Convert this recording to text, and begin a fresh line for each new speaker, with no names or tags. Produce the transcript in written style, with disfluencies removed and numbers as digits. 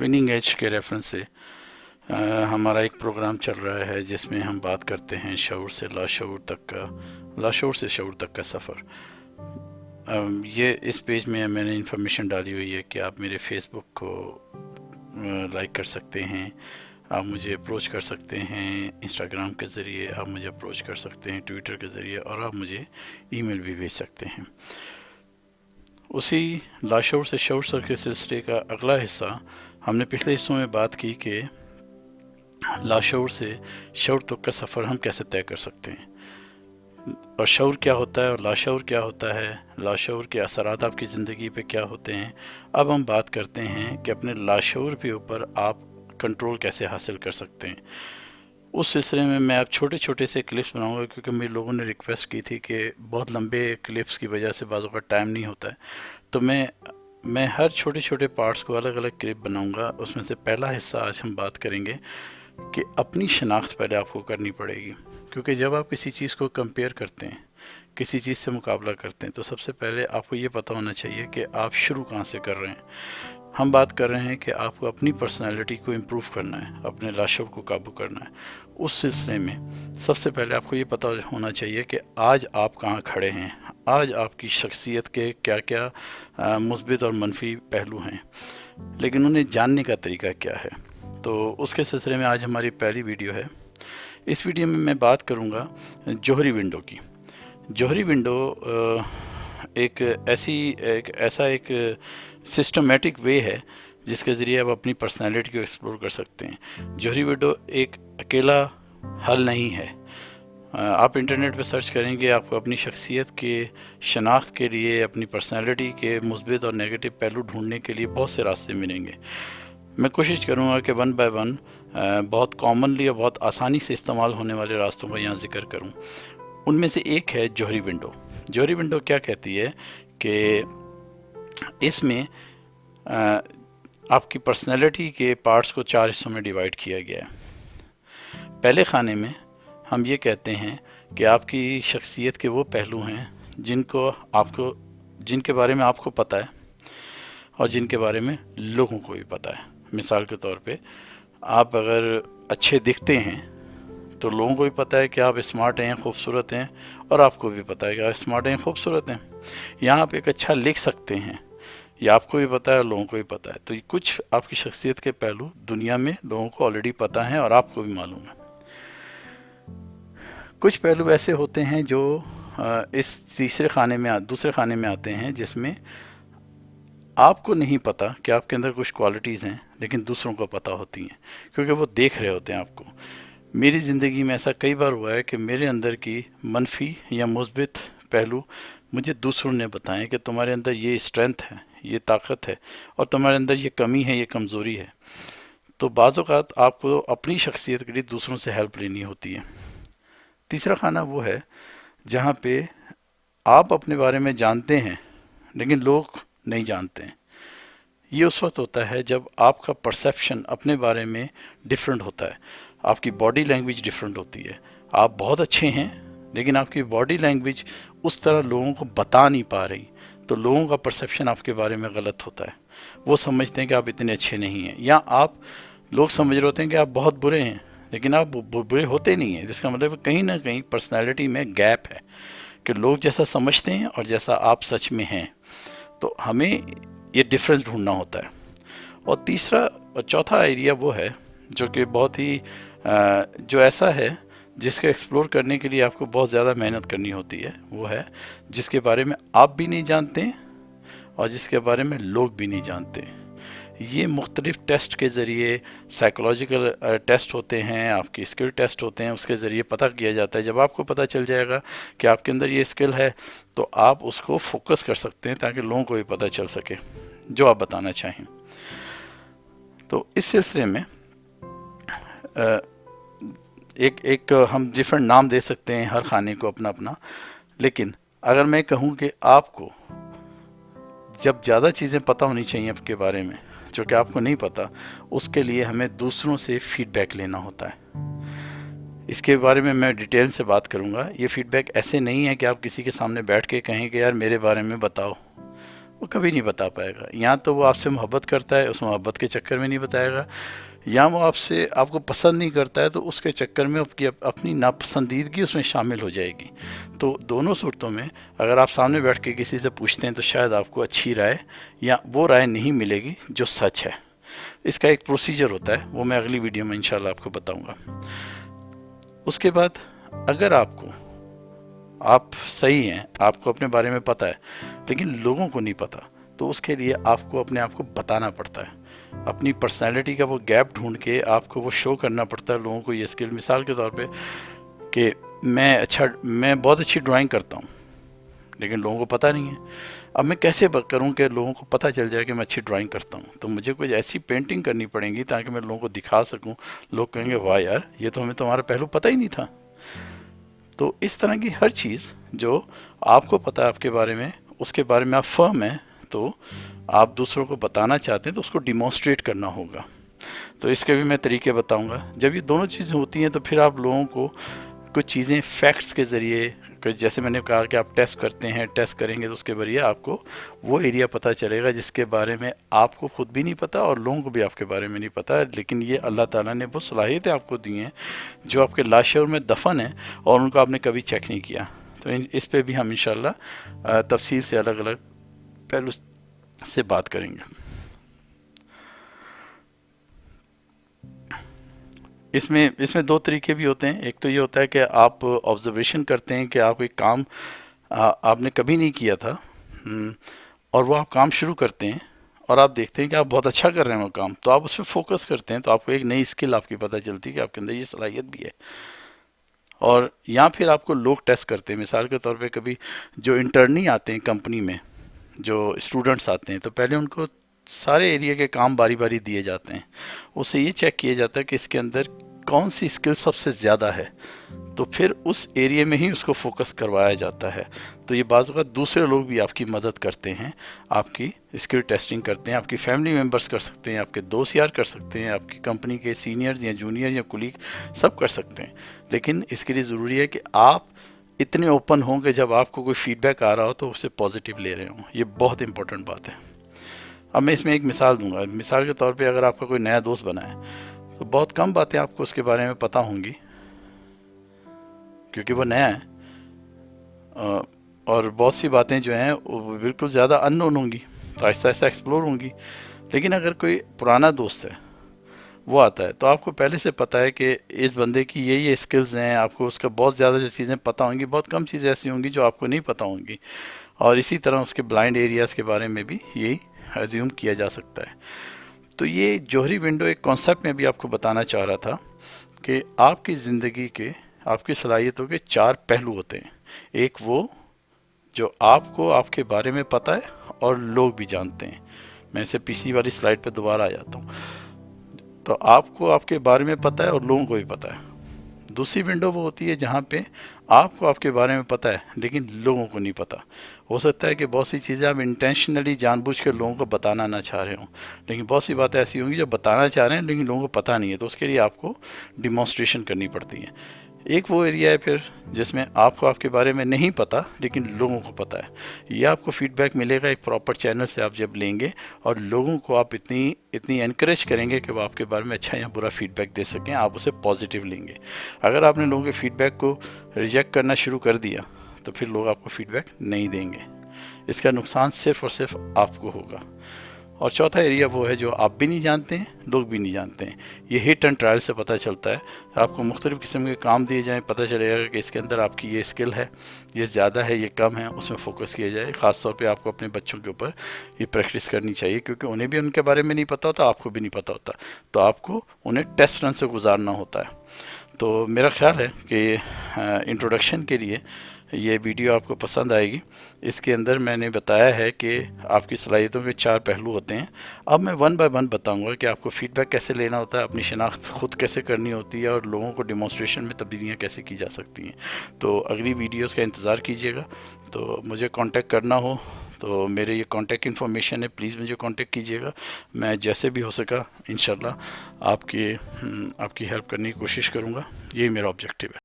Winning age کے reference سے ہمارا ایک پروگرام چل رہا ہے جس میں ہم بات کرتے ہیں شعور سے لاشعور تک کا، لاشعور سے شعور تک کا سفر۔ یہ اس پیج میں نے انفارمیشن ڈالی ہوئی ہے کہ آپ میرے فیس بک کو لائک کر سکتے ہیں، آپ مجھے اپروچ کر سکتے ہیں انسٹاگرام کے ذریعے، آپ مجھے اپروچ کر سکتے ہیں ٹویٹر کے ذریعے، اور آپ مجھے ای میل بھی بھیج سکتے ہیں۔ اسی لاشعور سے شعور تک کے سلسلے کا اگلا حصہ، ہم نے پچھلے حصوں میں بات کی کہ لاشعور سے شعور تک کا سفر ہم کیسے طے کر سکتے ہیں، اور شعور کیا ہوتا ہے اور لاشعور کیا ہوتا ہے، لاشعور کے اثرات آپ کی زندگی پہ کیا ہوتے ہیں۔ اب ہم بات کرتے ہیں کہ اپنے لاشعور کے اوپر آپ کنٹرول کیسے حاصل کر سکتے ہیں۔ اس سلسلے میں اب چھوٹے چھوٹے سے کلپس بناؤں گا، کیونکہ میرے لوگوں نے ریکویسٹ کی تھی کہ بہت لمبے کلپس کی وجہ سے بعض اوقات ٹائم نہیں ہوتا ہے، تو میں ہر چھوٹے چھوٹے پارٹس کو الگ الگ کلپ بناؤں گا۔ اس میں سے پہلا حصہ آج ہم بات کریں گے کہ اپنی شناخت پہلے آپ کو کرنی پڑے گی، کیونکہ جب آپ کسی چیز کو کمپیئر کرتے ہیں، کسی چیز سے مقابلہ کرتے ہیں، تو سب سے پہلے آپ کو یہ پتہ ہونا چاہیے کہ آپ شروع کہاں سے کر رہے ہیں۔ ہم بات کر رہے ہیں کہ آپ کو اپنی پرسنالٹی کو امپروو کرنا ہے، اپنے لاشعور کو قابو کرنا ہے۔ اس سلسلے میں سب سے پہلے آپ کو یہ پتہ ہونا چاہیے کہ آج آپ کہاں کھڑے ہیں، آج آپ کی شخصیت کے کیا کیا مثبت اور منفی پہلو ہیں، لیکن انہیں جاننے کا طریقہ کیا ہے۔ تو اس کے سلسلے میں آج ہماری پہلی ویڈیو ہے۔ اس ویڈیو میں بات کروں گا جوہری ونڈو کی۔ جوہری ونڈو ایک ایسا ایک سسٹمیٹک وے ہے جس کے ذریعے آپ اپنی پرسنالٹی کو ایکسپلور کر سکتے ہیں۔ جوہری ونڈو ایک اکیلا حل نہیں ہے۔ آپ انٹرنیٹ پہ سرچ کریں گے، آپ کو اپنی شخصیت کے شناخت کے لیے، اپنی پرسنالٹی کے مثبت اور نیگیٹو پہلو ڈھونڈنے کے لیے بہت سے راستے ملیں گے۔ میں کوشش کروں گا کہ ون بائی ون بہت کامنلی اور بہت آسانی سے استعمال ہونے والے راستوں کا یہاں ذکر کروں۔ ان میں سے ایک ہے جوہری ونڈو۔ جوہری ونڈو کیا کہتی ہے کہ اس میں آپ کی پرسنالٹی کے پارٹس کو 4 حصوں میں ڈیوائڈ کیا گیا ہے۔ پہلے خانے میں ہم یہ کہتے ہیں کہ آپ کی شخصیت کے وہ پہلو ہیں جن کے بارے میں آپ کو پتہ ہے اور جن کے بارے میں لوگوں کو بھی پتہ ہے۔ مثال کے طور پہ آپ اگر اچھے دکھتے ہیں تو لوگوں کو بھی پتہ ہے کہ آپ اسمارٹ ہیں، خوبصورت ہیں، اور آپ کو بھی پتہ ہے کہ آپ اسمارٹ ہیں، خوبصورت ہیں۔ یہاں آپ ایک اچھا لکھ سکتے ہیں، یہ آپ کو بھی پتہ ہے اور لوگوں کو بھی پتہ ہے۔ تو یہ کچھ آپ کی شخصیت کے پہلو دنیا میں لوگوں کو آلریڈی پتہ ہیں اور آپ کو بھی معلوم ہے۔ کچھ پہلو ایسے ہوتے ہیں جو اس دوسرے خانے میں آتے ہیں، جس میں آپ کو نہیں پتہ کہ آپ کے اندر کچھ کوالٹیز ہیں، لیکن دوسروں کو پتہ ہوتی ہیں، کیونکہ وہ دیکھ رہے ہوتے ہیں آپ کو۔ میری زندگی میں ایسا کئی بار ہوا ہے کہ میرے اندر کی منفی یا مثبت پہلو مجھے دوسروں نے بتائیں کہ تمہارے اندر یہ اسٹرینتھ ہے، یہ طاقت ہے، اور تمہارے اندر یہ کمی ہے، یہ کمزوری ہے۔ تو بعض اوقات آپ کو اپنی شخصیت کے لیے دوسروں سے ہیلپ لینی ہوتی ہے۔ تیسرا خانہ وہ ہے جہاں پہ آپ اپنے بارے میں جانتے ہیں لیکن لوگ نہیں جانتے ہیں۔ یہ اس وقت ہوتا ہے جب آپ کا پرسیپشن اپنے بارے میں ڈیفرنٹ ہوتا ہے، آپ کی باڈی لینگویج ڈیفرنٹ ہوتی ہے۔ آپ بہت اچھے ہیں لیکن آپ کی باڈی لینگویج اس طرح لوگوں کو بتا نہیں پا رہی، تو لوگوں کا پرسیپشن آپ کے بارے میں غلط ہوتا ہے۔ وہ سمجھتے ہیں کہ آپ اتنے اچھے نہیں ہیں، یا لوگ سمجھ رہے ہوتے ہیں کہ آپ بہت برے ہیں، لیکن آپ برے ہوتے نہیں ہیں، جس کا مطلب کہیں نہ کہیں پرسنالٹی میں گیپ ہے کہ لوگ جیسا سمجھتے ہیں اور جیسا آپ سچ میں ہیں۔ تو ہمیں یہ ڈفرینس ڈھونڈنا ہوتا ہے۔ اور تیسرا اور چوتھا ایریا وہ ہے جو کہ بہت ہی جو ایسا ہے جس کو ایکسپلور کرنے کے لیے آپ کو بہت زیادہ محنت کرنی ہوتی ہے، وہ ہے جس کے بارے میں آپ بھی نہیں جانتے اور جس کے بارے میں لوگ بھی نہیں جانتے۔ یہ مختلف ٹیسٹ کے ذریعے، سائیکولوجیکل ٹیسٹ ہوتے ہیں، آپ کی اسکل ٹیسٹ ہوتے ہیں، اس کے ذریعے پتہ کیا جاتا ہے۔ جب آپ کو پتہ چل جائے گا کہ آپ کے اندر یہ اسکل ہے تو آپ اس کو فوکس کر سکتے ہیں تاکہ لوگوں کو بھی پتہ چل سکے جو آپ بتانا چاہیں۔ تو اس سلسلے میں ایک ہم ڈفرینٹ نام دے سکتے ہیں ہر خانے کو اپنا اپنا، لیکن اگر میں کہوں کہ آپ کو جب زیادہ چیزیں پتہ ہونی چاہیے آپ کے بارے میں جو کہ آپ کو نہیں پتہ، اس کے لیے ہمیں دوسروں سے فیڈ بیک لینا ہوتا ہے۔ اس کے بارے میں ڈیٹیل سے بات کروں گا۔ یہ فیڈ بیک ایسے نہیں ہے کہ آپ کسی کے سامنے بیٹھ کے کہیں کہ یار میرے بارے میں بتاؤ، वो कभी नहीं बता पाएगा। या तो वो आपसे मोहब्बत करता है, उस मोहब्बत के चक्कर में नहीं बताएगा, या वो आपको पसंद नहीं करता है तो उसके चक्कर में आपकी अपनी नापसंदीदगी उसमें शामिल हो जाएगी। तो दोनों सूरतों में अगर आप सामने बैठ के किसी से पूछते हैं तो शायद आपको अच्छी राय या वो राय नहीं मिलेगी जो सच है। इसका एक प्रोसीजर होता है, वो मैं अगली वीडियो में इंशाल्लाह आपको बताऊंगा। उसके बाद अगर आप सही हैं, आपको अपने बारे में पता है लेकिन लोगों को नहीं पता, तो उसके लिए आपको अपने आप को बताना पड़ता है। अपनी पर्सनैलिटी का वो गैप ढूंढ के आपको वो शो करना पड़ता है लोगों को ये स्किल। मिसाल के तौर पे कि मैं बहुत अच्छी ड्राइंग करता हूँ लेकिन लोगों को पता नहीं है। अब मैं कैसे करूँ कि लोगों को पता चल जाए कि मैं अच्छी ड्राइंग करता हूँ? तो मुझे कुछ ऐसी पेंटिंग करनी पड़ेगी ताकि मैं लोगों को दिखा सकूँ, लोग कहेंगे वाह यार, ये तो हमें तुम्हारा पहलू पता ही नहीं था। तो इस तरह की हर चीज़ जो आपको पता है आपके बारे में, उसके बारे में आप फर्म हैं, तो आप दूसरों को बताना चाहते हैं तो उसको डिमॉन्स्ट्रेट करना होगा। तो इसके भी मैं तरीके बताऊंगा। जब ये दोनों चीज़ें होती हैं तो फिर आप लोगों को कुछ चीज़ें फैक्ट्स के ज़रिए, जैसे मैंने कहा कि आप टेस्ट करते हैं, टेस्ट करेंगे तो उसके ज़रिए आपको वो एरिया पता चलेगा जिसके बारे में आपको ख़ुद भी नहीं पता और लोगों को भी आपके बारे में नहीं पता है, लेकिन ये अल्लाह ताला ने वो सलाहियतें आपको दी हैं जो आपके लाशऊर में दफन है और उनको आपने कभी चेक नहीं किया। तो इस पर भी हम इंशाल्लाह तफसील से अलग अलग पहलू से बात करेंगे। इसमें दो तरीके भी होते हैं। एक तो ये होता है कि आप ऑब्जर्वेशन करते हैं कि आप एक काम आपने कभी नहीं किया था, और वो आप काम शुरू करते हैं और आप देखते हैं कि आप बहुत अच्छा कर रहे हैं वो काम, तो आप उस पर फोकस करते हैं, तो आपको एक नई स्किल आपकी पता चलती है कि आपके अंदर ये सलाहियत भी है। और या फिर आपको लोग टेस्ट करते हैं। मिसाल के तौर पे कभी जो इंटर्नी आते हैं कंपनी में, जो स्टूडेंट्स आते हैं, तो पहले उनको सारे एरिया के काम बारी बारी दिए जाते हैं। उससे ये चेक किया जाता है कि इसके अंदर कौन सी स्किल सबसे ज़्यादा है, तो फिर उस एरिया में ही उसको फोकस करवाया जाता है। तो ये बाज़ वक़्त दूसरे लोग भी आपकी मदद करते हैं, आपकी स्किल टेस्टिंग करते हैं, आपकी फैमिली मेम्बर्स कर सकते हैं, आपके दोस्त यार कर सकते हैं, आपकी कंपनी के सीनियर्स या जूनियर या कुलीग सब कर सकते हैं। लेकिन इसके लिए ज़रूरी है कि आप इतने ओपन हों कि जब आपको कोई फीडबैक आ रहा हो तो उसे पॉजिटिव ले रहे हों। ये बहुत इंपॉर्टेंट बात है। अब मैं इसमें एक मिसाल दूंगा। मिसाल के तौर पे अगर आपका कोई नया दोस्त बना है तो बहुत कम बातें आपको उसके बारे में पता होंगी क्योंकि वो नया है, और बहुत सी बातें जो हैं वो बिल्कुल ज़्यादा अननोन होंगी, तो आहिस्ता आहिस्ता एक्सप्लोर होंगी। लेकिन अगर कोई पुराना दोस्त है वो आता है तो आपको पहले से पता है कि इस बंदे की ये स्किल्स हैं, आपको उसका बहुत ज़्यादा जो चीज़ें पता होंगी, बहुत कम चीज़ें ऐसी होंगी जो आपको नहीं पता होंगी। और इसी तरह उसके ब्लाइंड एरियाज़ के बारे में भी यही एज्यूम किया जा सकता है। तो ये जोहरी विंडो एक कॉन्सेप्ट में भी आपको बताना चाह रहा था कि आपकी ज़िंदगी के, आपकी सलाहियतों के चार पहलू होते हैं। एक वो जो आपको आपके बारे में पता है और लोग भी जानते हैं। मैं इसे पिछली वाली स्लाइड पे दोबारा आ जाता हूँ। तो आपको आपके बारे में पता है और लोगों को भी पता है। दूसरी विंडो वो होती है जहाँ पे आपको आपके बारे में पता है लेकिन लोगों को नहीं पता। हो सकता है कि बहुत सी चीज़ें आप इंटेंशनली जानबूझ के लोगों को बताना ना चाह रहे हो, लेकिन बहुत सी बातें ऐसी होंगी जो बताना चाह रहे हैं लेकिन लोगों को पता नहीं है, तो उसके लिए आपको डिमॉन्स्ट्रेशन करनी पड़ती है। एक वो एरिया है फिर जिसमें आपको आपके बारे में नहीं पता लेकिन लोगों को पता है। ये आपको फीडबैक मिलेगा एक प्रॉपर चैनल से आप जब लेंगे और लोगों को आप इतनी एनकरेज करेंगे कि वो आपके बारे में अच्छा या बुरा फीडबैक दे सकें, आप उसे पॉजिटिव लेंगे। अगर आपने लोगों के फीडबैक को रिजेक्ट करना शुरू कर दिया तो फिर लोग आपको फीडबैक नहीं देंगे। इसका नुकसान सिर्फ और सिर्फ आपको होगा। और चौथा एरिया वो है जो आप भी नहीं जानते हैं, लोग भी नहीं जानते हैं। ये हिट एंड ट्रायल से पता चलता है। आपको मुख्तलिफ़ किस्म के काम दिए जाएँ, पता चलेगा कि इसके अंदर आपकी ये स्किल है, ये ज़्यादा है, ये कम है, उसमें फ़ोकस किया जाए। ख़ास तौर पे आपको अपने बच्चों के ऊपर ये प्रैक्टिस करनी चाहिए क्योंकि उन्हें भी उनके बारे में नहीं पता होता, आपको भी नहीं पता होता, तो आपको उन्हें टेस्ट रन से गुजारना होता है। तो मेरा ख्याल है कि इंट्रोडक्शन के लिए ये वीडियो आपको पसंद आएगी। इसके अंदर मैंने बताया है कि आपकी सलाहियतों के चार पहलू होते हैं। अब मैं वन बाय वन बताऊंगा कि आपको फ़ीडबैक कैसे लेना होता है, अपनी शनाख्त खुद कैसे करनी होती है और लोगों को डिमॉन्स्ट्रेशन में तब्दीलियाँ कैसे की जा सकती हैं। तो अगली वीडियोस का इंतज़ार कीजिएगा। तो मुझे कांटेक्ट करना हो तो मेरे ये कांटेक्ट इन्फॉर्मेशन है, प्लीज़ मुझे कांटेक्ट कीजिएगा। मैं जैसे भी हो सका इंशाल्लाह आपकी हेल्प करने की कोशिश करूँगा। यही मेरा ऑब्जेक्टिव है।